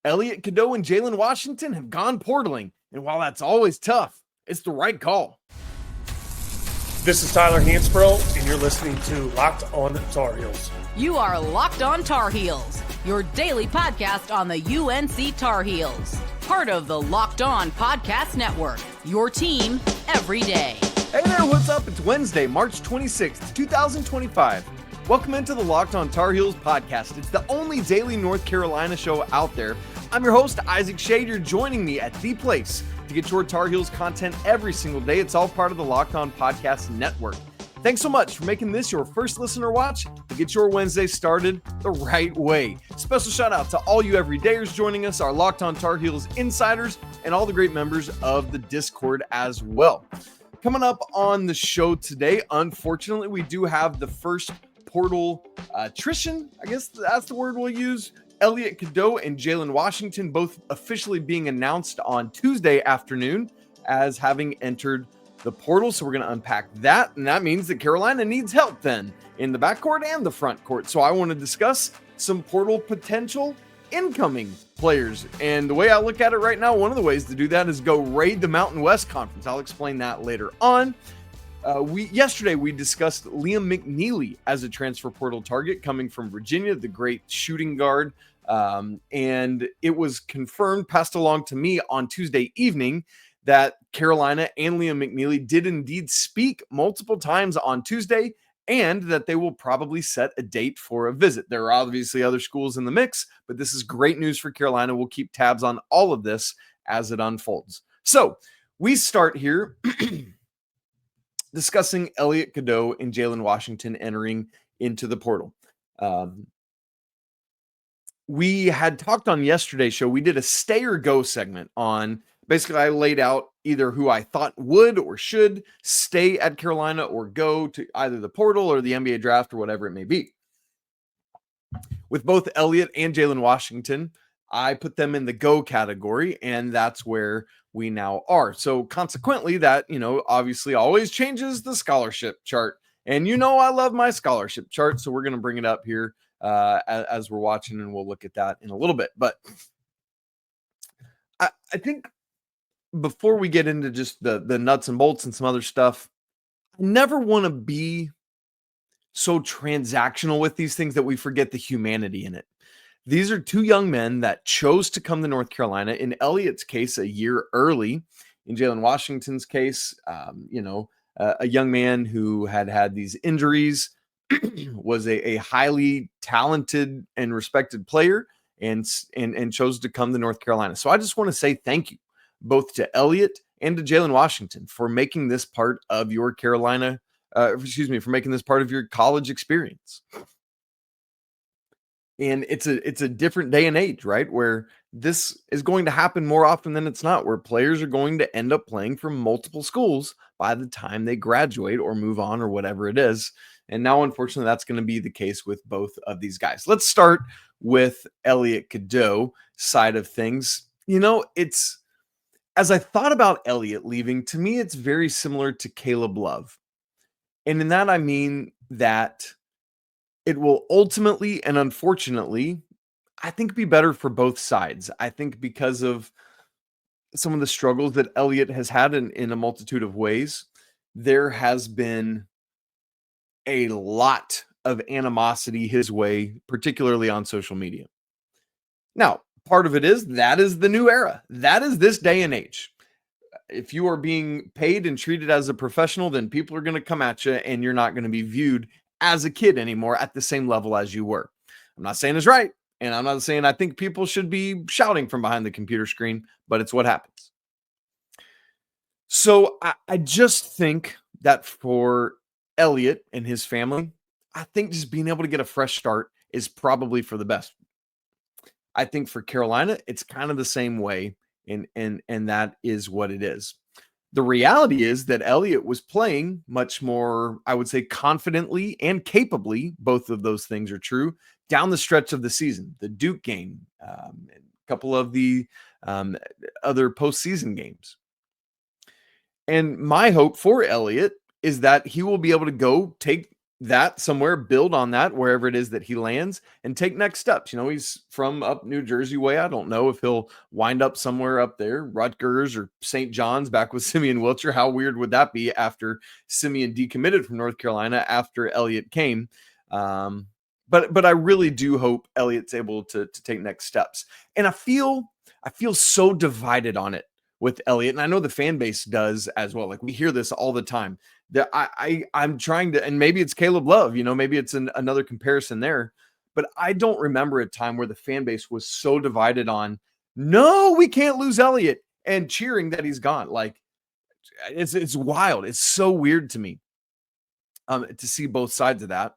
Elliot Cadeau and Jaylen Washington have gone portaling, and while that's always tough, it's the right call. This is Tyler Hansbrough, and you're listening to Locked On Tar Heels. You are Locked On Tar Heels, your daily podcast on the UNC Tar Heels. Part of the Locked On Podcast Network, your team every day. Hey there, what's up? It's Wednesday, March 26th, 2025. Welcome into the Locked On Tar Heels podcast. It's the only daily North Carolina show out there. I'm your host, Isaac Schade. You're joining me at the place to get your Tar Heels content every single day. It's all part of the Locked On Podcast Network. Thanks so much for making this your first listen or watch to get your Wednesday started the right way. Special shout out to all you everydayers joining us, our Locked On Tar Heels insiders, and all the great members of the Discord as well. Coming up on the show today, unfortunately, we do have the first portal attrition, I guess that's the word we'll use. Elliot Cadeau and Jaylen Washington both officially being announced on Tuesday afternoon as having entered the portal. So we're going to unpack that. And that means that Carolina needs help then in the backcourt and the front court. So I want to discuss some portal potential incoming players. And the way I look at it right now, one of the ways to do that is go raid the Mountain West Conference. I'll explain that later on. Yesterday we discussed Liam McNeely as a transfer portal target coming from Virginia, the great shooting guard. And it was confirmed, passed along to me on Tuesday evening, that Carolina and Liam McNeely did indeed speak multiple times on Tuesday, and that they will probably set a date for a visit. There are obviously other schools in the mix, but this is great news for Carolina. We'll keep tabs on all of this as it unfolds. So we start here discussing Elliot Cadeau and Jaylen Washington entering into the portal. We had talked on yesterday's show. We did a stay or go segment on, basically I laid out either who I thought would or should stay at Carolina or go to either the portal or the NBA draft or whatever it may be. With both Elliot and Jaylen Washington, I put them in the go category, and that's where we now are. So consequently, that, obviously always changes the scholarship chart. And I love my scholarship chart, so we're going to bring it up here as we're watching, and we'll look at that in a little bit. But I think before we get into just the nuts and bolts and some other stuff, I never want to be so transactional with these things that we forget the humanity in it. These are two young men that chose to come to North Carolina. In Elliot's case, a year early. In Jaylen Washington's case, a young man who had these injuries, was a highly talented and respected player, and chose to come to North Carolina. So I just want to say thank you both to Elliot and to Jaylen Washington for making this part of your for making this part of your college experience. And it's a different day and age, right? Where this is going to happen more often than it's not, where players are going to end up playing for multiple schools by the time they graduate or move on or whatever it is. And now, unfortunately, that's going to be the case with both of these guys. Let's start with Elliot Cadeau side of things. It's, as I thought about Elliot leaving, to me, it's very similar to Caleb Love. And in that, I mean that it will ultimately and unfortunately, I think, be better for both sides. I think because of some of the struggles that Elliot has had in a multitude of ways, there has been a lot of animosity his way, particularly on social media. Now, part of it is that is the new era. That is this day and age. If you are being paid and treated as a professional, then people are going to come at you, and you're not going to be viewed as a kid anymore at the same level as you were. I'm not saying it's right, and I'm not saying I think people should be shouting from behind the computer screen, but it's what happens. So I just think that for Elliot and his family, I think just being able to get a fresh start is probably for the best. I think for Carolina, it's kind of the same way, and that is what it is. The reality is that Elliot was playing much more, I would say, confidently and capably. Both of those things are true down the stretch of the season. The Duke game, a couple of the other postseason games. And my hope for Elliot is that he will be able to go take that somewhere, build on that wherever it is that he lands, and take next steps. He's from up New Jersey way. I don't know if he'll wind up somewhere up there, Rutgers or St. John's, back with Simeon Wilcher. How weird would that be after Simeon decommitted from North Carolina after Elliot came? But I really do hope Elliot's able to take next steps. And I feel so divided on it with Elliot, and I know the fan base does as well. Like, we hear this all the time. That I'm trying to, and maybe it's Caleb Love, maybe it's another comparison there, but I don't remember a time where the fan base was so divided on, no, we can't lose Elliot, and cheering that he's gone. Like, it's wild. It's so weird to me to see both sides of that.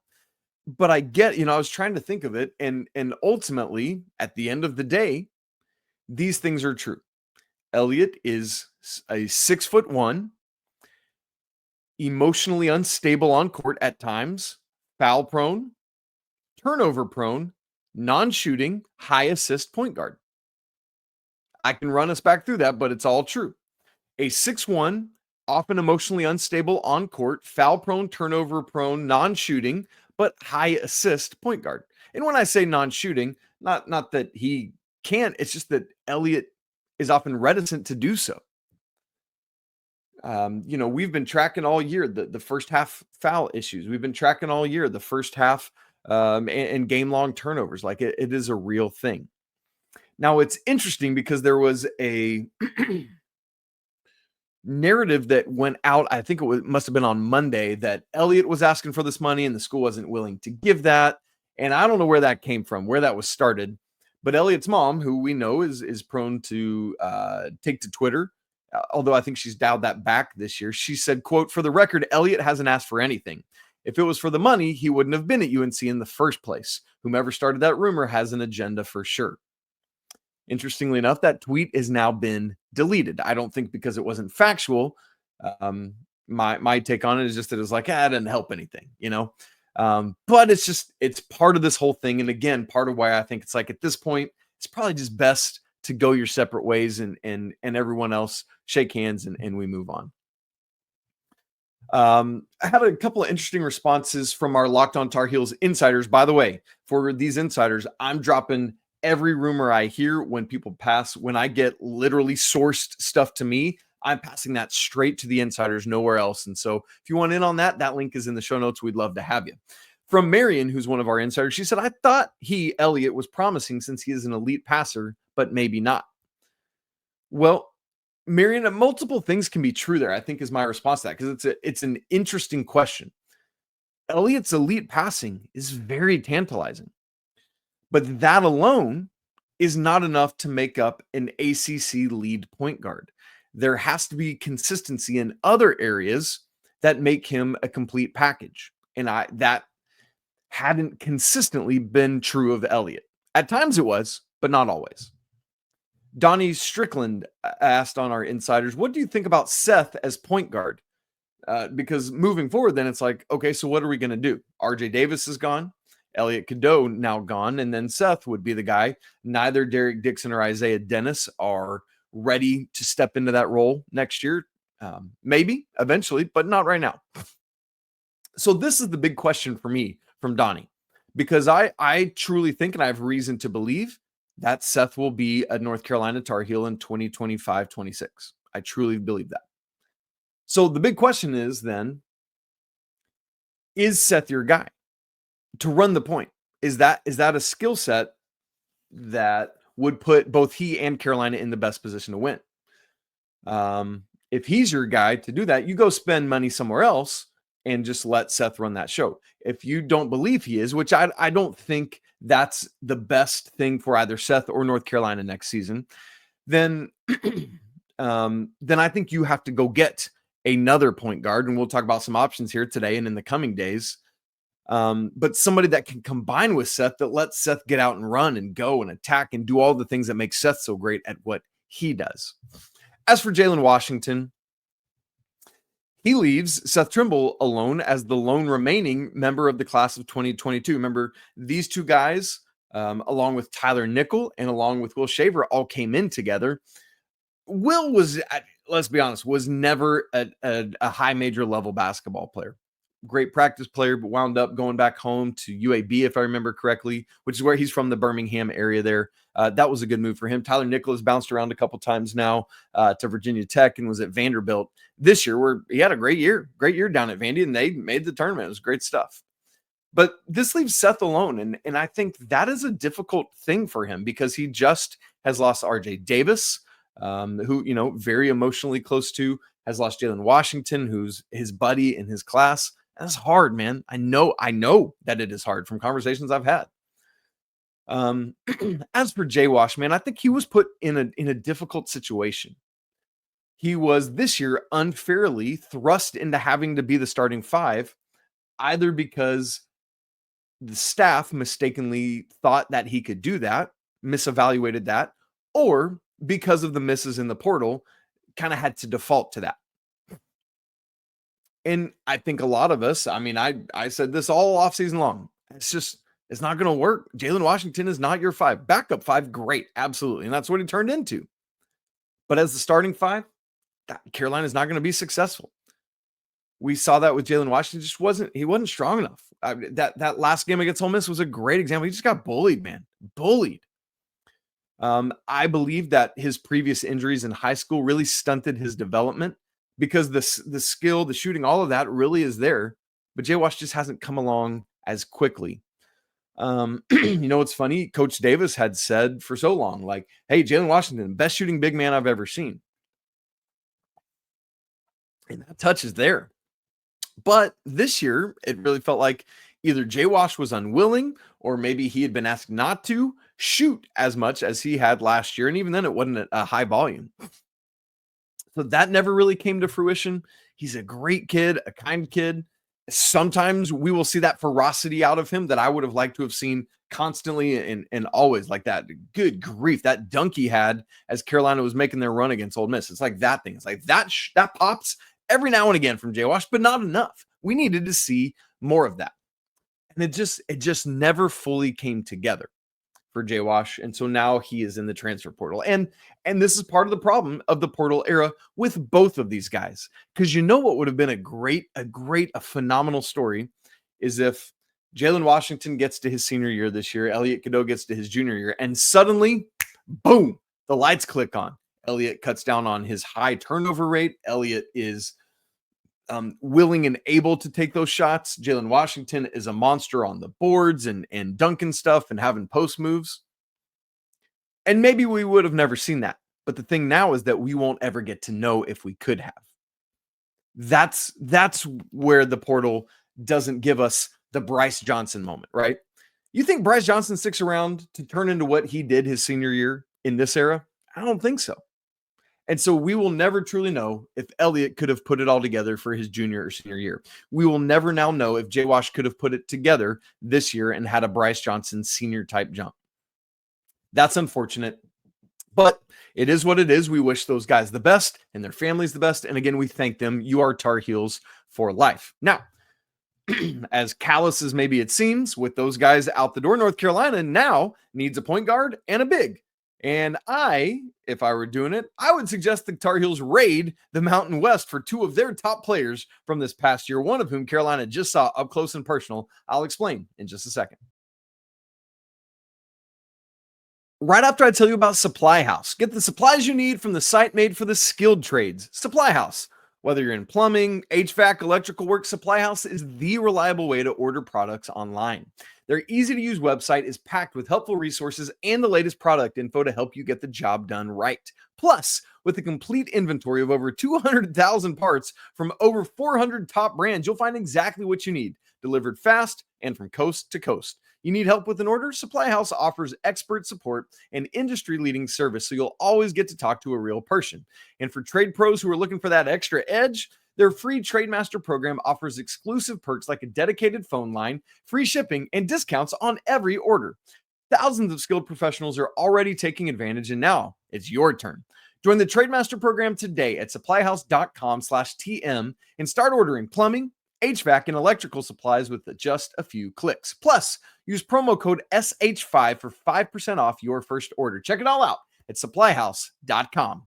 But I get, I was trying to think of it, and ultimately, at the end of the day, these things are true. Elliot is a 6'1", emotionally unstable on court at times, foul prone, turnover prone, non-shooting, high assist point guard. I can run us back through that, but it's all true. A 6'1", often emotionally unstable on court, foul prone, turnover prone, non-shooting, but high assist point guard. And when I say non-shooting, not that he can't, it's just that Elliot is often reticent to do so. We've been tracking all year the first half foul issues. We've been tracking all year the first half and game-long turnovers. Like, it is a real thing. Now, it's interesting because there was a narrative that went out, I think must have been on Monday, that Elliot was asking for this money and the school wasn't willing to give that. And I don't know where that came from, where that was started. But Elliot's mom, who we know is prone to take to Twitter, although I think she's dialed that back this year, she said, quote, "For the record, Elliot hasn't asked for anything. If it was for the money, he wouldn't have been at UNC in the first place. Whomever started that rumor has an agenda for sure." Interestingly enough, that tweet has now been deleted. I don't think because it wasn't factual. My take on it is just that it's like, it didn't help anything, but it's part of this whole thing. And again, part of why I think it's like, at this point, it's probably just best to go your separate ways and everyone else shake hands and we move on. I had a couple of interesting responses from our Locked On Tar Heels insiders. By the way, for these insiders, I'm dropping every rumor I hear when people pass. When I get literally sourced stuff to me, I'm passing that straight to the insiders, nowhere else. And so if you want in on that, that link is in the show notes. We'd love to have you. From Marion, who's one of our insiders, she said, "I thought Elliot, was promising since he is an elite passer, but maybe not." Well, Marion, multiple things can be true there, I think, is my response to that, because it's an interesting question. Elliot's elite passing is very tantalizing, but that alone is not enough to make up an ACC lead point guard. There has to be consistency in other areas that make him a complete package. And that hadn't consistently been true of Elliot. At times it was, but not always. Donnie Strickland asked on our insiders, "What do you think about Seth as point guard?" Because moving forward, then it's like, okay, so what are we going to do? RJ Davis is gone. Elliot Cadeau now gone. And then Seth would be the guy. Neither Derek Dixon or Isaiah Dennis are ready to step into that role next year. Maybe eventually, but not right now. So this is the big question for me from Donnie, because I truly think, and I have reason to believe, that Seth will be a North Carolina Tar Heel in 2025-26. I truly believe that. So the big question is then, is Seth your guy to run the point? Is that a skill set that would put both he and Carolina in the best position to win? If he's your guy to do that, you go spend money somewhere else and just let Seth run that show. If you don't believe he is, which I don't think that's the best thing for either Seth or North Carolina next season, then I think you have to go get another point guard. And we'll talk about some options here today and in the coming days. But somebody that can combine with Seth, that lets Seth get out and run and go and attack and do all the things that make Seth so great at what he does. As for Jaylen Washington, he leaves Seth Trimble alone as the lone remaining member of the class of 2022. Remember, these two guys, along with Tyler Nickel and along with Will Shaver, all came in together. Will was, let's be honest, was never a high major level basketball player. great practice player, but wound up going back home to UAB, if I remember correctly, which is where he's from, the Birmingham area there. That was a good move for him. Tyler Nicholas bounced around a couple times now to Virginia Tech and was at Vanderbilt this year, where he had a great year down at Vandy, and they made the tournament. It was great stuff. But this leaves Seth alone, and I think that is a difficult thing for him because he just has lost RJ Davis, who, very emotionally close to, has lost Jaylen Washington, who's his buddy in his class. That's hard, man. I know that it is hard from conversations I've had. As for Wash, man, I think he was put in a difficult situation. He was this year unfairly thrust into having to be the starting five, either because the staff mistakenly thought that he could do that, misevaluated that, or because of the misses in the portal, kind of had to default to that. And I think a lot of us, I said this all offseason long. It's not going to work. Jaylen Washington is not your five. Backup five, great. Absolutely. And that's what he turned into. But as the starting five, Carolina is not going to be successful. We saw that with Jaylen Washington. He wasn't strong enough. That last game against Ole Miss was a great example. He just got bullied, man. Bullied. I believe that his previous injuries in high school really stunted his development because the skill, the shooting, all of that really is there. But Wash just hasn't come along as quickly. What's funny? Coach Davis had said for so long, like, hey, Jaylen Washington, best shooting big man I've ever seen. And that touch is there. But this year, it really felt like either Wash was unwilling or maybe he had been asked not to shoot as much as he had last year. And even then, it wasn't a high volume. So that never really came to fruition. He's a great kid, a kind kid. Sometimes we will see that ferocity out of him that I would have liked to have seen constantly and always, like that. Good grief, that dunk he had as Carolina was making their run against Ole Miss. It's like that thing. It's like that pops every now and again from Wash, but not enough. We needed to see more of that. And it just never fully came together for Wash. And so now he is in the transfer portal. And this is part of the problem of the portal era with both of these guys. Because what would have been a phenomenal story is if Jaylen Washington gets to his senior year this year, Elliot Cadeau gets to his junior year, and suddenly, boom, the lights click on. Elliot cuts down on his high turnover rate. Elliot is willing and able to take those shots. Jaylen Washington is a monster on the boards and dunking stuff and having post moves. And maybe we would have never seen that. But the thing now is that we won't ever get to know if we could have. That's where the portal doesn't give us the Bryce Johnson moment, right? You think Bryce Johnson sticks around to turn into what he did his senior year in this era? I don't think so. And so we will never truly know if Elliot could have put it all together for his junior or senior year. We will never now know if Wash could have put it together this year and had a Bryce Johnson senior type jump. That's unfortunate, but it is what it is. We wish those guys the best and their families the best. And again, we thank them. You are Tar Heels for life. Now, as callous as maybe it seems with those guys out the door, North Carolina now needs a point guard and a big. And if I were doing it, I would suggest the Tar Heels raid the Mountain West for two of their top players from this past year, one of whom Carolina just saw up close and personal. I'll explain in just a second. Right after I tell you about Supply House, get the supplies you need from the site made for the skilled trades. Supply House. Whether you're in plumbing, HVAC, electrical work, Supply House is the reliable way to order products online. Their easy-to-use website is packed with helpful resources and the latest product info to help you get the job done right. Plus, with a complete inventory of over 200,000 parts from over 400 top brands, you'll find exactly what you need, delivered fast and from coast to coast. You need help with an order? Supply House offers expert support and industry-leading service, so you'll always get to talk to a real person. And for trade pros who are looking for that extra edge, their free TradeMaster program offers exclusive perks like a dedicated phone line, free shipping, and discounts on every order. Thousands of skilled professionals are already taking advantage, and now it's your turn. Join the TradeMaster program today at supplyhouse.com/TM and start ordering plumbing, HVAC, and electrical supplies with just a few clicks. Plus, use promo code SH5 for 5% off your first order. Check it all out at supplyhouse.com.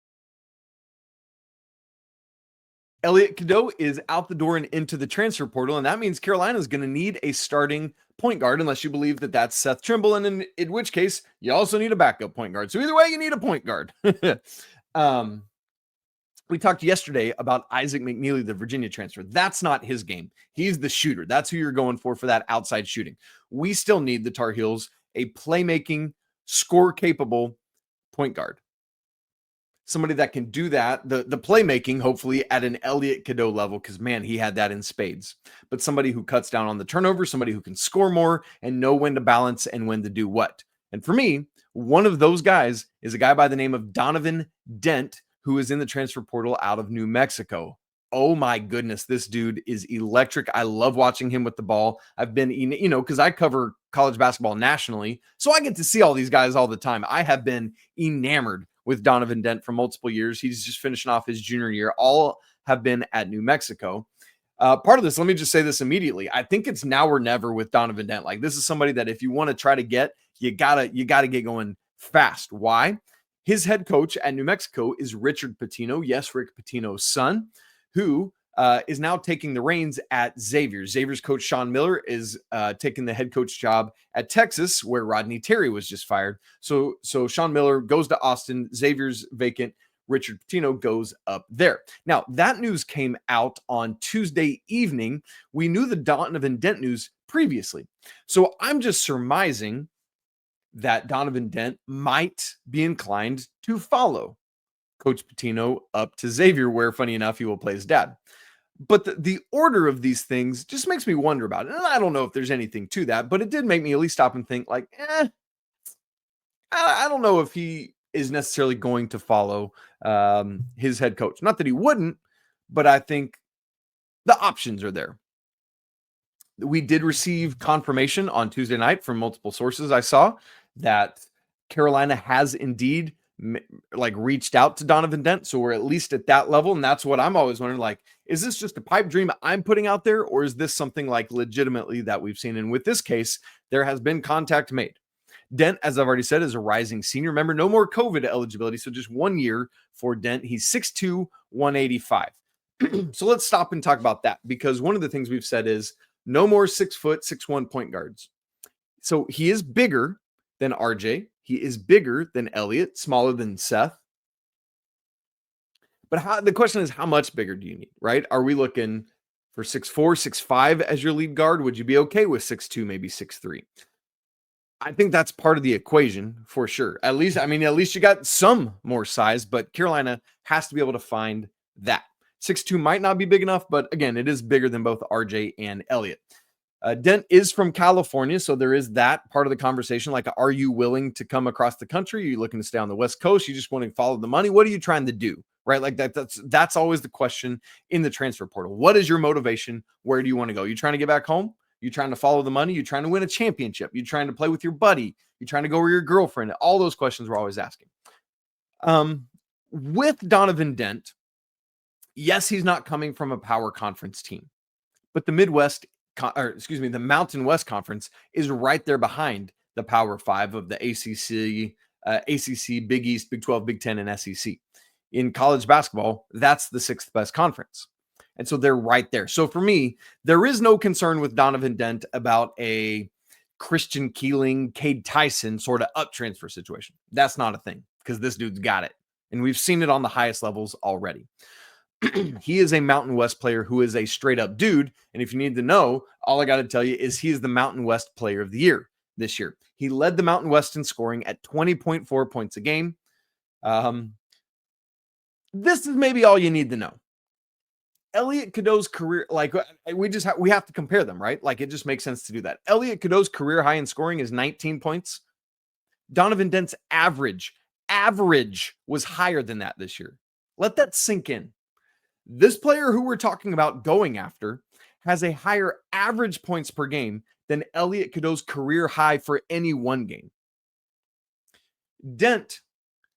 Elliot Cadeau is out the door and into the transfer portal, and that means Carolina is going to need a starting point guard, unless you believe that that's Seth Trimble, and in which case, you also need a backup point guard. So either way, you need a point guard. We talked yesterday about Isaac McNeely, the Virginia transfer. That's not his game. He's the shooter. That's who you're going for that outside shooting. We still need the Tar Heels a playmaking, score-capable point guard. Somebody that can do that, the playmaking, hopefully at an Elliot Cadeau level, because, man, he had that in spades. But somebody who cuts down on the turnover, somebody who can score more and know when to balance and when to do what. And for me, one of those guys is a guy by the name of Donovan Dent, who is in the transfer portal out of New Mexico. Oh my goodness, this dude is electric. I love watching him with the ball. I've been, because I cover college basketball nationally, so I get to see all these guys all the time. I have been enamored with Donovan Dent for multiple years. He's just finishing off his junior year. All have been at New Mexico. Part of this, let me just say this immediately. I think it's now or never with Donovan Dent. Like, this is somebody that if you want to try to get, you gotta get going fast. Why? His head coach at New Mexico is Richard Pitino. Yes, Rick Pitino's son, who is now taking the reins at Xavier. Xavier's coach Sean Miller is taking the head coach job at Texas, where Rodney Terry was just fired. So Sean Miller goes to Austin. Xavier's vacant. Richard Pitino goes up there. Now, that news came out on Tuesday evening. We knew the Donovan Dent news previously. So I'm just surmising that Donovan Dent might be inclined to follow Coach Pitino up to Xavier, where, funny enough, he will play his dad. But the order of these things just makes me wonder about it. And I don't know if there's anything to that, but it did make me at least stop and think, like, I don't know if he is necessarily going to follow his head coach. Not that he wouldn't, but I think the options are there. We did receive confirmation on Tuesday night from multiple sources I saw that Carolina has indeed reached out to Donovan Dent. So we're at least at that level. And that's what I'm always wondering, like, is this just a pipe dream I'm putting out there, or is this something like legitimately that we've seen? And with this case, there has been contact made. Dent, as I've already said, is a rising senior. Remember, no more COVID eligibility. So just 1 year for Dent. He's 6'2", 185. So let's stop and talk about that, because one of the things we've said is no more 6 foot, 6'1" point guards. So he is bigger than RJ. He is bigger than Elliot, smaller than Seth. But the question is, how much bigger do you need, right? Are we looking for 6'4", 6'5" as your lead guard? Would you be okay with 6'2", maybe 6'3"? I think that's part of the equation for sure. At least you got some more size, but Carolina has to be able to find that. 6'2" might not be big enough, but again, it is bigger than both RJ and Elliot. Dent is from California, so there is that part of the conversation. Like, are you willing to come across the country? Are you looking to stay on the West Coast? You just want to follow the money? What are you trying to do? Right? Like that's always the question in the transfer portal. What is your motivation? Where do you want to go? You trying to get back home? You trying to follow the money? You trying to win a championship? You trying to play with your buddy? You trying to go with your girlfriend? All those questions we're always asking. With Donovan Dent, yes, he's not coming from a power conference team, but the the Mountain West Conference is right there behind the Power Five of the ACC, Big East, Big 12, Big 10, and SEC. In college basketball, that's the 6th best conference. And so they're right there. So for me, there is no concern with Donovan Dent about a Christian Keeling, Cade Tyson sort of up transfer situation. That's not a thing, because this dude's got it. And we've seen it on the highest levels already. He is a Mountain West player who is a straight up dude. And if you need to know, all I got to tell you is he is the Mountain West player of the year this year. He led the Mountain West in scoring at 20.4 points a game. This is maybe all you need to know. Elliot Cadeau's career, we have to compare them, right? Like, it just makes sense to do that. Elliot Cadeau's career high in scoring is 19 points. Donovan Dent's average was higher than that this year. Let that sink in. This player who we're talking about going after has a higher average points per game than Elliot Cadeau's career high for any one game. Dent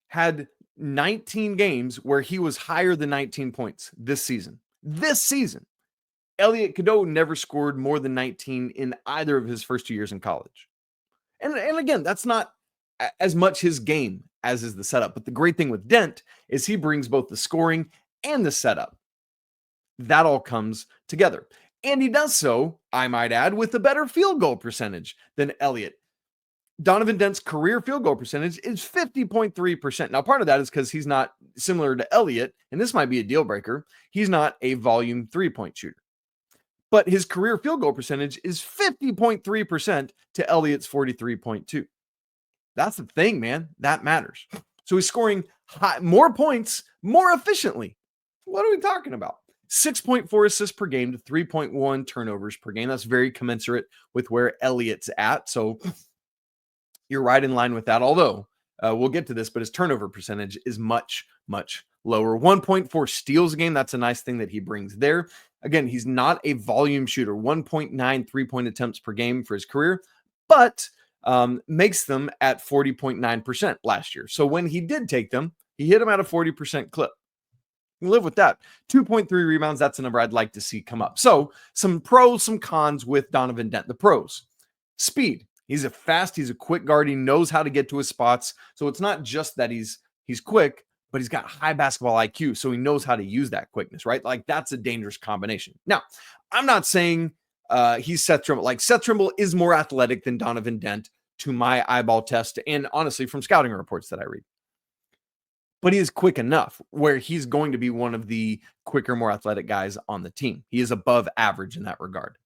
had 19 games where he was higher than 19 points this season. Elliot Cadeau never scored more than 19 in either of his first 2 years in college. And again, that's not as much his game as is the setup. But the great thing with Dent is he brings both the scoring and the setup. that all comes together. And he does so, I might add, with a better field goal percentage than Elliot. Donovan Dent's career field goal percentage is 50.3%. Now, part of that is because he's not similar to Elliot, and this might be a deal breaker. He's not a volume 3-point shooter. But his career field goal percentage is 50.3% to Elliot's 43.2. That's the thing, man. That matters. So he's scoring more points more efficiently. What are we talking about? 6.4 assists per game to 3.1 turnovers per game. That's very commensurate with where Elliot's at. So you're right in line with that. Although we'll get to this, but his turnover percentage is much, much lower. 1.4 steals a game. That's a nice thing that he brings there. Again, he's not a volume shooter. 1.9 3-point attempts per game for his career, but makes them at 40.9% last year. So when he did take them, he hit them at a 40% clip. You live with that. 2.3 rebounds. That's a number I'd like to see come up. So some pros, some cons with Donovan Dent. The pros: speed. He's a quick guard. He knows how to get to his spots. So it's not just that he's quick, but he's got high basketball IQ. So he knows how to use that quickness, right? Like, that's a dangerous combination. Now, I'm not saying he's Seth Trimble. Like, Seth Trimble is more athletic than Donovan Dent to my eyeball test, and honestly, from scouting reports that I read. But he is quick enough where he's going to be one of the quicker, more athletic guys on the team. He is above average in that regard.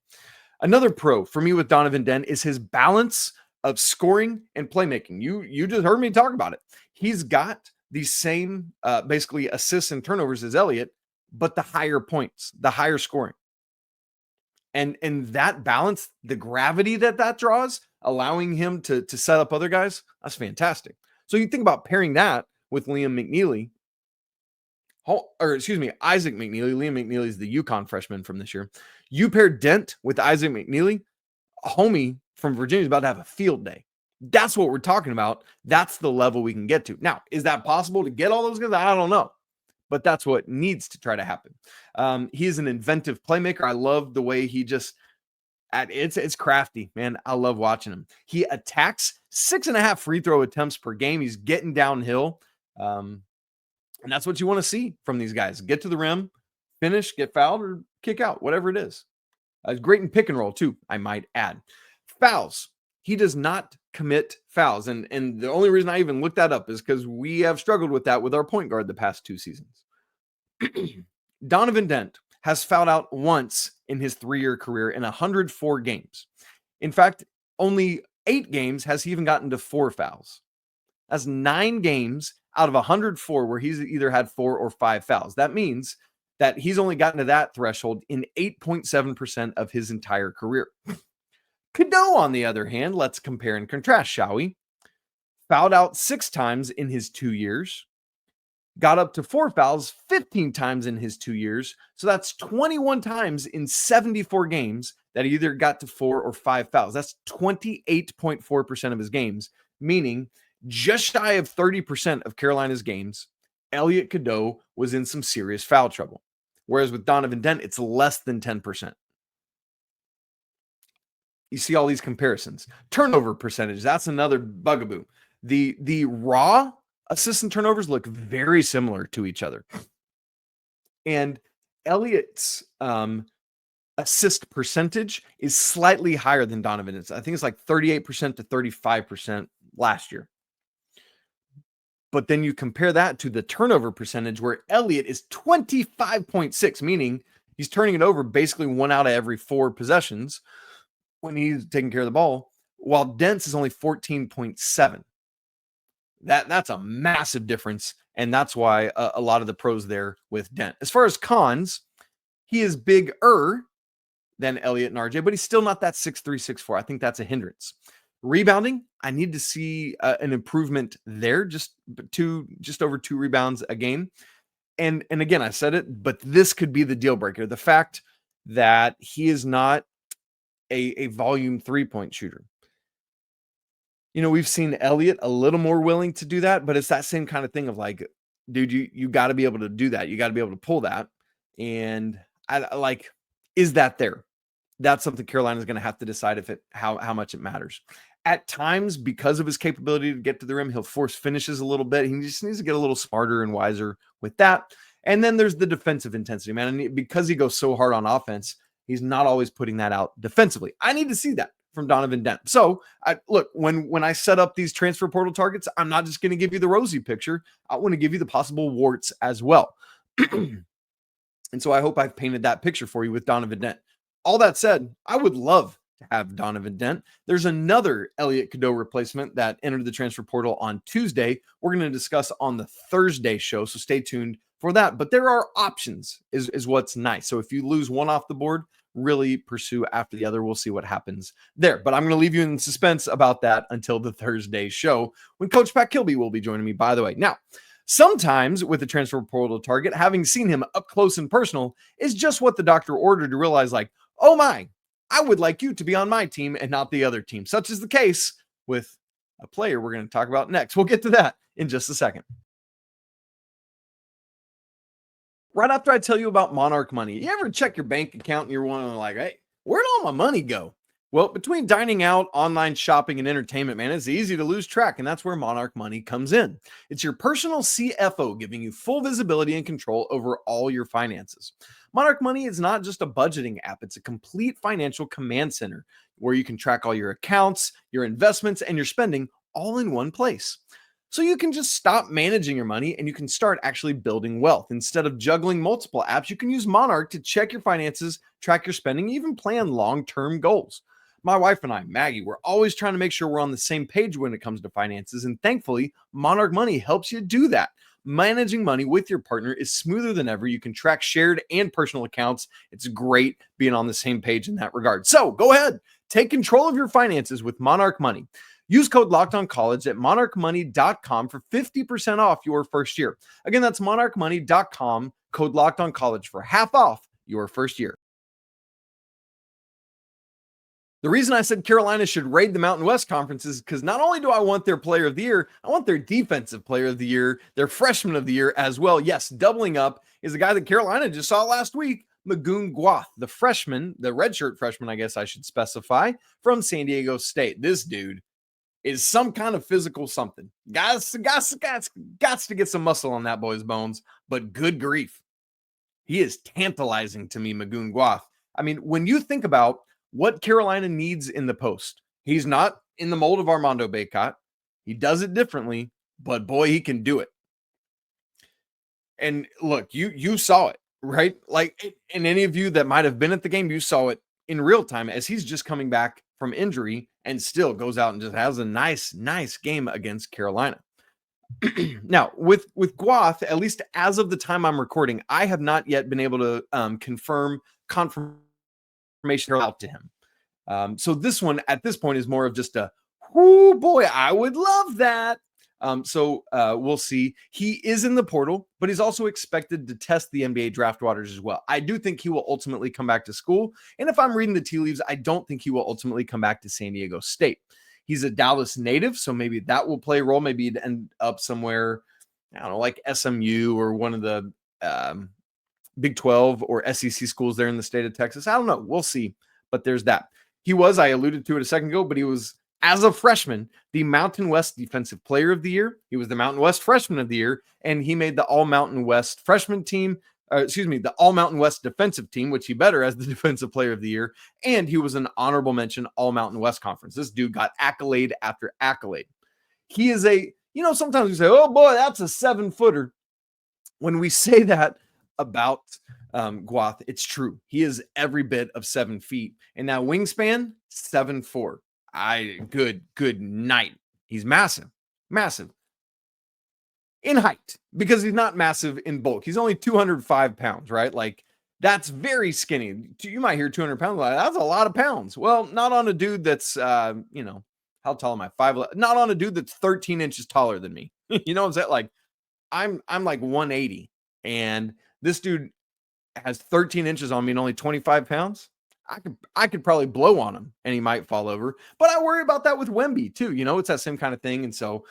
Another pro for me with Donovan Dent is his balance of scoring and playmaking. You just heard me talk about it. He's got the same basically assists and turnovers as Elliot, but the higher points, the higher scoring. And that balance, the gravity that draws, allowing him to set up other guys, that's fantastic. So you think about pairing that with Isaac McNeely. Liam McNeely is the UConn freshman from this year. You pair Dent with Isaac McNeely, homie from Virginia is about to have a field day. That's what we're talking about. That's the level we can get to. Now, is that possible to get all those guys? I don't know. But that's what needs to try to happen. He is an inventive playmaker. I love the way he just, it's crafty, man. I love watching him. He attacks 6.5 free throw attempts per game. He's getting downhill. And that's what you want to see from these guys. Get to the rim, finish, get fouled, or kick out, whatever it is. Great in pick and roll, too, I might add. Fouls. He does not commit fouls. And the only reason I even looked that up is because we have struggled with that with our point guard the past 2 seasons. Donovan Dent has fouled out once in his 3-year career in 104 games. In fact, only 8 games has he even gotten to 4 fouls. That's 9 games out of 104 where he's either had 4 or 5 fouls. That means that he's only gotten to that threshold in 8.7% of his entire career. Cadeau, on the other hand, let's compare and contrast, shall we? Fouled out 6 times in his 2 years. Got up to 4 fouls 15 times in his 2 years. So that's 21 times in 74 games that he either got to 4 or 5 fouls. That's 28.4% of his games, meaning just shy of 30% of Carolina's games, Elliot Cadeau was in some serious foul trouble. Whereas with Donovan Dent, it's less than 10%. You see all these comparisons. Turnover percentage, that's another bugaboo. The raw assists and turnovers look very similar to each other. And Elliot's assist percentage is slightly higher than Donovan's. I think it's like 38% to 35% last year. But then you compare that to the turnover percentage where Elliot is 25.6, meaning he's turning it over basically 1 out of every 4 possessions when he's taking care of the ball, while Dent's is only 14.7. That's a massive difference, and that's why a lot of the pros there with Dent. As far as cons, he is bigger than Elliot and RJ, but he's still not that 6'3", 6'4". I think that's a hindrance. Rebounding, I need to see an improvement there, just over 2 rebounds a game. And again, I said it, but this could be the deal breaker. The fact that he is not a volume 3-point shooter. You know, we've seen Elliot a little more willing to do that, but it's that same kind of thing of like, dude, you got to be able to do that. You got to be able to pull that. And I like, is that there? That's something Carolina's going to have to decide how much it matters. At times, because of his capability to get to the rim, he'll force finishes a little bit. He just needs to get a little smarter and wiser with that. And then there's the defensive intensity, man. And because he goes so hard on offense, he's not always putting that out defensively. I need to see that from Donovan Dent. So look, when I set up these transfer portal targets, I'm not just going to give you the rosy picture. I want to give you the possible warts as well. And so I hope I've painted that picture for you with Donovan Dent. All that said, I would love to have Donovan Dent. There's another Elliot Cadeau replacement that entered the transfer portal on Tuesday. We're going to discuss on the Thursday show, so stay tuned for that. But there are options is what's nice. So if you lose one off the board, really pursue after the other. We'll see what happens there. But I'm going to leave you in suspense about that until the Thursday show when Coach Pat Kilby will be joining me, by the way. Now, sometimes with the transfer portal target, having seen him up close and personal is just what the doctor ordered to realize, like, oh my, I would like you to be on my team and not the other team. Such is the case with a player we're going to talk about next. We'll get to that in just a second. Right after I tell you about Monarch Money, you ever check your bank account and you're wondering like, hey, where'd all my money go? Well, between dining out, online shopping, and entertainment, man, it's easy to lose track, and that's where Monarch Money comes in. It's your personal CFO giving you full visibility and control over all your finances. Monarch Money is not just a budgeting app. It's a complete financial command center where you can track all your accounts, your investments, and your spending all in one place. So you can just stop managing your money and you can start actually building wealth. Instead of juggling multiple apps, you can use Monarch to check your finances, track your spending, even plan long-term goals. My wife and I, Maggie, we're always trying to make sure we're on the same page when it comes to finances. And thankfully, Monarch Money helps you do that. Managing money with your partner is smoother than ever. You can track shared and personal accounts. It's great being on the same page in that regard. So go ahead, take control of your finances with Monarch Money. Use code LOCKEDONCollege at monarchmoney.com for 50% off your first year. Again, that's monarchmoney.com, code LOCKEDONCollege for half off your first year. The reason I said Carolina should raid the Mountain West Conference is because not only do I want their player of the year, I want their defensive player of the year, their freshman of the year as well. Yes, doubling up is a guy that Carolina just saw last week, Magoon Gwath, the freshman, the redshirt freshman, I guess I should specify, from San Diego State. This dude is some kind of physical something. Guys to get some muscle on that boy's bones, but good grief. He is tantalizing to me, Magoon Gwath. I mean, when you think about what Carolina needs in the post, he's not in the mold of Armando Bacot. He does it differently, but boy, he can do it. And look, you saw it, right? Like, and any of you that might have been at the game, you saw it in real time as he's just coming back from injury and still goes out and just has a nice game against Carolina. Now, with Gwath, at least as of the time I'm recording, I have not yet been able to confirm out to him. So this one at this point is more of just a, oh boy, I would love that. So we'll see. He is in the portal, but he's also expected to test the NBA draft waters as well. I do think he will ultimately come back to school. And if I'm reading the tea leaves, I don't think he will ultimately come back to San Diego State. He's a Dallas native, so maybe that will play a role. Maybe he'd end up somewhere, I don't know, like SMU or one of the Big 12 or SEC schools there in the state of Texas. I don't know. We'll see. But there's that. He was, I alluded to it a second ago, but he was, as a freshman, the Mountain West Defensive Player of the Year. He was the Mountain West Freshman of the Year, and he made the All-Mountain West Freshman team, the All-Mountain West Defensive Team, which he better as the Defensive Player of the Year, and he was an honorable mention All-Mountain West Conference. This dude got accolade after accolade. He is sometimes we say, oh boy, that's a 7-footer. When we say that about Gwath, it's true. He is every bit of 7 feet. And now wingspan, 7'4". Good night. He's massive in height because he's not massive in bulk. He's only 205 pounds, right? Like, that's very skinny. You might hear 200 pounds. Like, that's a lot of pounds. Well, not on a dude that's, how tall am I? 5'11". Not on a dude that's 13 inches taller than me. You know what I'm saying? Like, I'm like 180, and this dude has 13 inches on me and only 25 pounds. I could probably blow on him and he might fall over, but I worry about that with Wemby too. It's that same kind of thing. And so,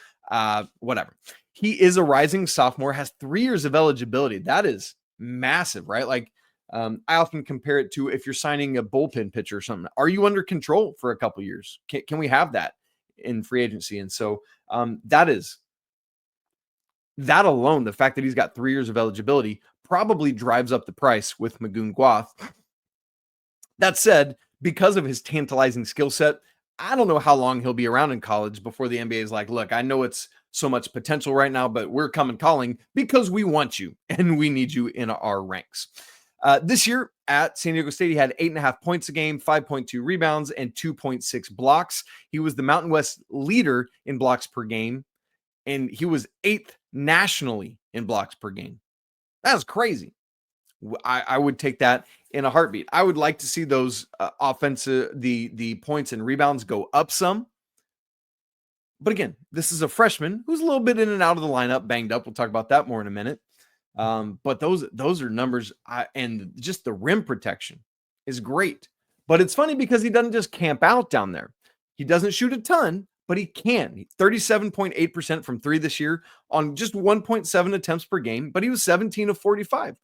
whatever. He is a rising sophomore, has 3 years of eligibility. That is massive, right? Like, I often compare it to if you're signing a bullpen pitcher or something. Are you under control for a couple years? Can we have that in free agency? And so, that alone, the fact that he's got 3 years of eligibility probably drives up the price with Magoon Gwath. That said, because of his tantalizing skill set, I don't know how long he'll be around in college before the NBA is like, look, I know it's so much potential right now, but we're coming calling because we want you and we need you in our ranks. This year at San Diego State, he had 8.5 points a game, 5.2 rebounds, and 2.6 blocks. He was the Mountain West leader in blocks per game, and he was 8th nationally in blocks per game. That's crazy. I would take that in a heartbeat. I would like to see those the points and rebounds go up some. But again, this is a freshman who's a little bit in and out of the lineup, banged up. We'll talk about that more in a minute. But those are numbers, and just the rim protection is great. But it's funny because he doesn't just camp out down there. He doesn't shoot a ton, but he can. 37.8% from three this year on just 1.7 attempts per game, but he was 17 of 45.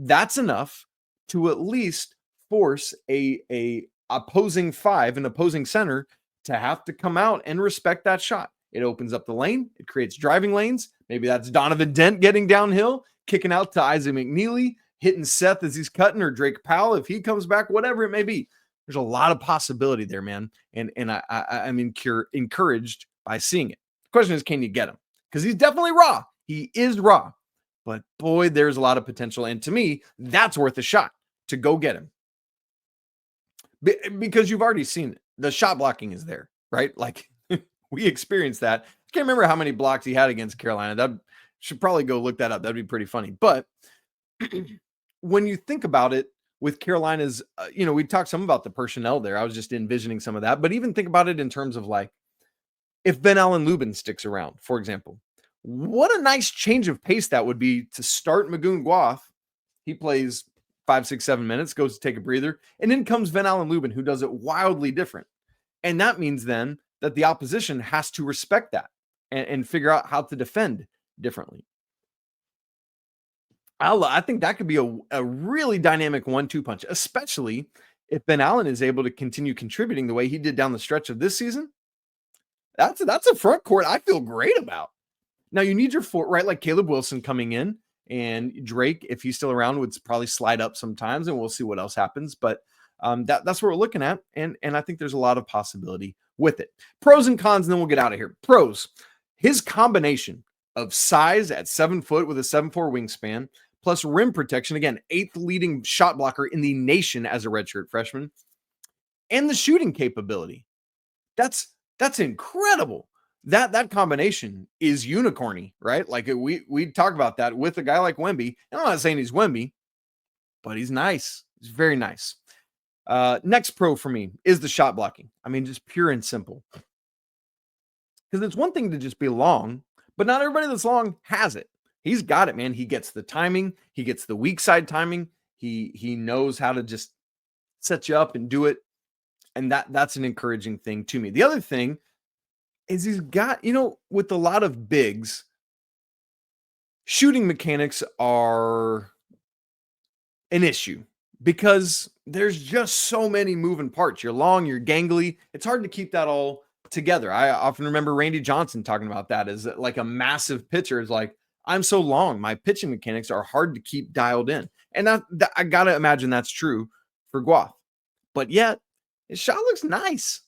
That's enough to at least force a opposing five, an opposing center, to have to come out and respect that shot. It opens up the lane. It creates driving lanes. Maybe that's Donovan Dent getting downhill, kicking out to Isaac McNeely, hitting Seth as he's cutting, or Drake Powell if he comes back, whatever it may be. There's a lot of possibility there, man. And I'm encouraged by seeing it. The question is, can you get him? Because he's definitely raw. He is raw. But boy, there's a lot of potential. And to me, that's worth a shot to go get him. Because you've already seen it. The shot blocking is there, right? Like we experienced that. I can't remember how many blocks he had against Carolina. That should probably go look that up. That'd be pretty funny. But when you think about it with Carolina's, we talked some about the personnel there. I was just envisioning some of that. But even think about it in terms of like, if Ben Allen Lubin sticks around, for example, what a nice change of pace that would be to start Magoon Gwath. He plays 5, 6, 7 minutes, goes to take a breather, and then comes Ben Allen Lubin, who does it wildly different. And that means then that the opposition has to respect that and figure out how to defend differently. I think that could be a really dynamic 1-2 punch, especially if Ben Allen is able to continue contributing the way he did down the stretch of this season. That's a front court I feel great about. Now, you need your foot, right? Like Caleb Wilson coming in, and Drake, if he's still around, would probably slide up sometimes, and we'll see what else happens. But that's what we're looking at, and I think there's a lot of possibility with it. Pros and cons, and then we'll get out of here. Pros, his combination of size at 7 foot with a 7'4" wingspan, plus rim protection, again, 8th leading shot blocker in the nation as a redshirt freshman, and the shooting capability. That's incredible. That combination is unicorny, right? Like we talk about that with a guy like Wemby. And I'm not saying he's Wemby, but he's nice. He's very nice. Next pro for me is the shot blocking. I mean, just pure and simple. Because it's one thing to just be long, but not everybody that's long has it. He's got it, man. He gets the timing. He gets the weak side timing. He knows how to just set you up and do it. And that's an encouraging thing to me. The other thing is he's got, with a lot of bigs, shooting mechanics are an issue because there's just so many moving parts. You're long, you're gangly. It's hard to keep that all together. I often remember Randy Johnson talking about that as like a massive pitcher is like, I'm so long. My pitching mechanics are hard to keep dialed in. And that I got to imagine that's true for Gwath. But yet, his shot looks nice.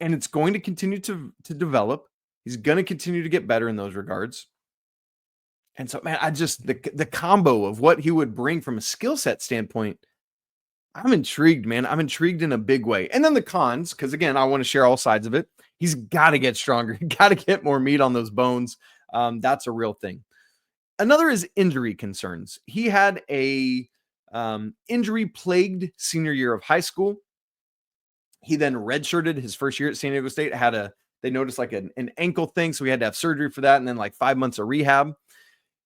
And it's going to continue to develop. He's going to continue to get better in those regards. And so, man, the combo of what he would bring from a skill set standpoint, I'm intrigued, man. I'm intrigued in a big way. And then the cons, because again, I want to share all sides of it. He's got to get stronger. Got to get more meat on those bones. That's a real thing. Another is injury concerns. He had a injury-plagued senior year of high school. He then redshirted his first year at San Diego State. They noticed like an ankle thing, so he had to have surgery for that, and then like 5 months of rehab.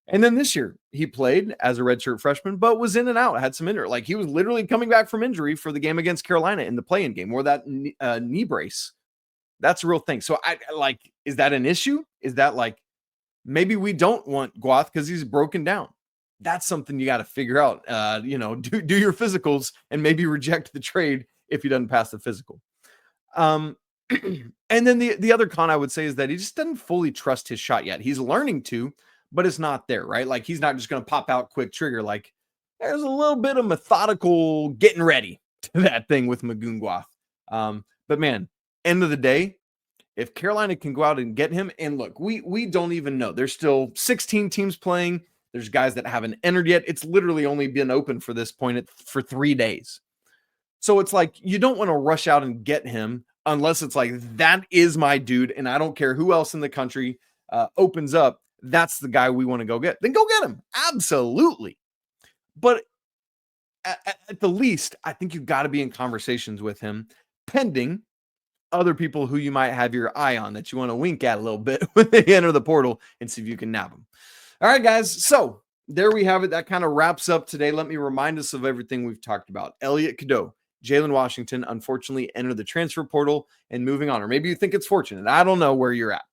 And then this year, he played as a redshirt freshman, but was in and out, had some injury. Like he was literally coming back from injury for the game against Carolina in the play-in game, wore that knee brace. That's a real thing. So is that an issue? Is that like, maybe we don't want Gwath because he's broken down? That's something you got to figure out. Do your physicals and maybe reject the trade if he doesn't pass the physical. And then the other con I would say is that he just doesn't fully trust his shot yet. He's learning to, but it's not there, right? Like he's not just going to pop out quick trigger. Like there's a little bit of methodical getting ready to that thing with Magoon Gwath. But man, end of the day, if Carolina can go out and get him, and look, we don't even know. There's still 16 teams playing. There's guys that haven't entered yet. It's literally only been open for this point for 3 days. So it's like, you don't want to rush out and get him unless it's like, that is my dude, and I don't care who else in the country opens up. That's the guy we want to go get. Then go get him. Absolutely. But at the least, I think you've got to be in conversations with him, pending other people who you might have your eye on that you want to wink at a little bit when they enter the portal and see if you can nab them. All right, guys. So there we have it. That kind of wraps up today. Let me remind us of everything we've talked about. Elliot Cadeau, Jaylen Washington, unfortunately entered the transfer portal and moving on. Or maybe you think it's fortunate. I don't know where you're at.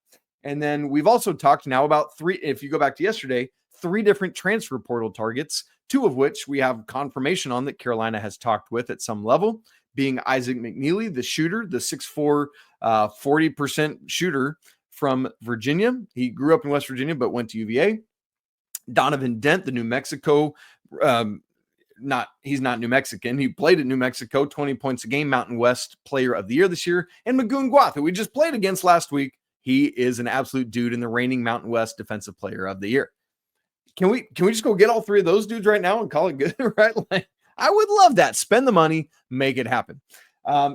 And then we've also talked now about 3, if you go back to yesterday, 3 different transfer portal targets, 2 of which we have confirmation on that Carolina has talked with at some level, being Isaac McNeely, the shooter, the 6'4", 40% shooter from Virginia. He grew up in West Virginia, but went to UVA. Donovan Dent, the New Mexico, he's not New Mexican. He played at New Mexico, 20 points a game, Mountain West Player of the Year this year. And Magoon Gwath, who we just played against last week. He is an absolute dude and the reigning Mountain West Defensive Player of the Year. Can we just go get all 3 of those dudes right now and call it good, right? Like, I would love that. Spend the money, make it happen.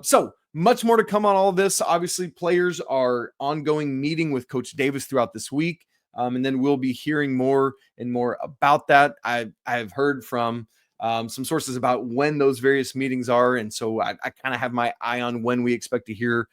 So much more to come on all of this. Obviously, players are ongoing meeting with Coach Davis throughout this week. And then we'll be hearing more and more about that. I've heard from some sources about when those various meetings are. And so I kind of have my eye on when we expect to hear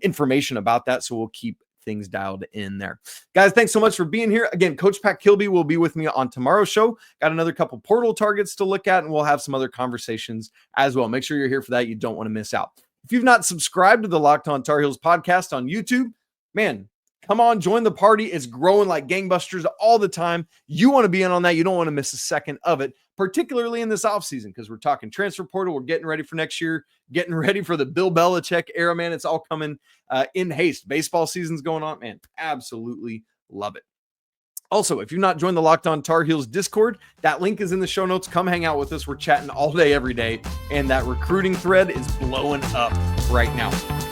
information about that. So we'll keep things dialed in there. Guys, thanks so much for being here. Again, Coach Pat Kilby will be with me on tomorrow's show. Got another couple portal targets to look at, and we'll have some other conversations as well. Make sure you're here for that. You don't want to miss out. If you've not subscribed to the Locked On Tar Heels podcast on YouTube, man, come on, join the party. It's growing like gangbusters all the time. You want to be in on that. You don't want to miss a second of it, particularly in this offseason, because we're talking transfer portal. We're getting ready for next year, getting ready for the Bill Belichick era, man. It's all coming in haste. Baseball season's going on, man. Absolutely love it. Also, if you've not joined the Locked On Tar Heels Discord, that link is in the show notes. Come hang out with us. We're chatting all day, every day. And that recruiting thread is blowing up right now.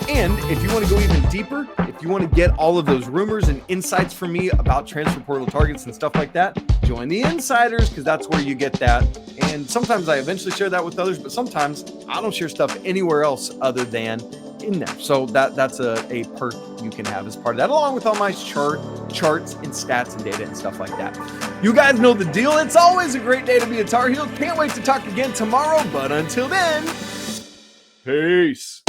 And if you want to go even deeper, if you want to get all of those rumors and insights from me about transfer portal targets and stuff like that, join the insiders, because that's where you get that. And sometimes I eventually share that with others, but sometimes I don't share stuff anywhere else other than in there. So that's a perk you can have as part of that, along with all my charts and stats and data and stuff like that. You guys know the deal. It's always a great day to be a Tar Heel. Can't wait to talk again tomorrow, but until then, peace.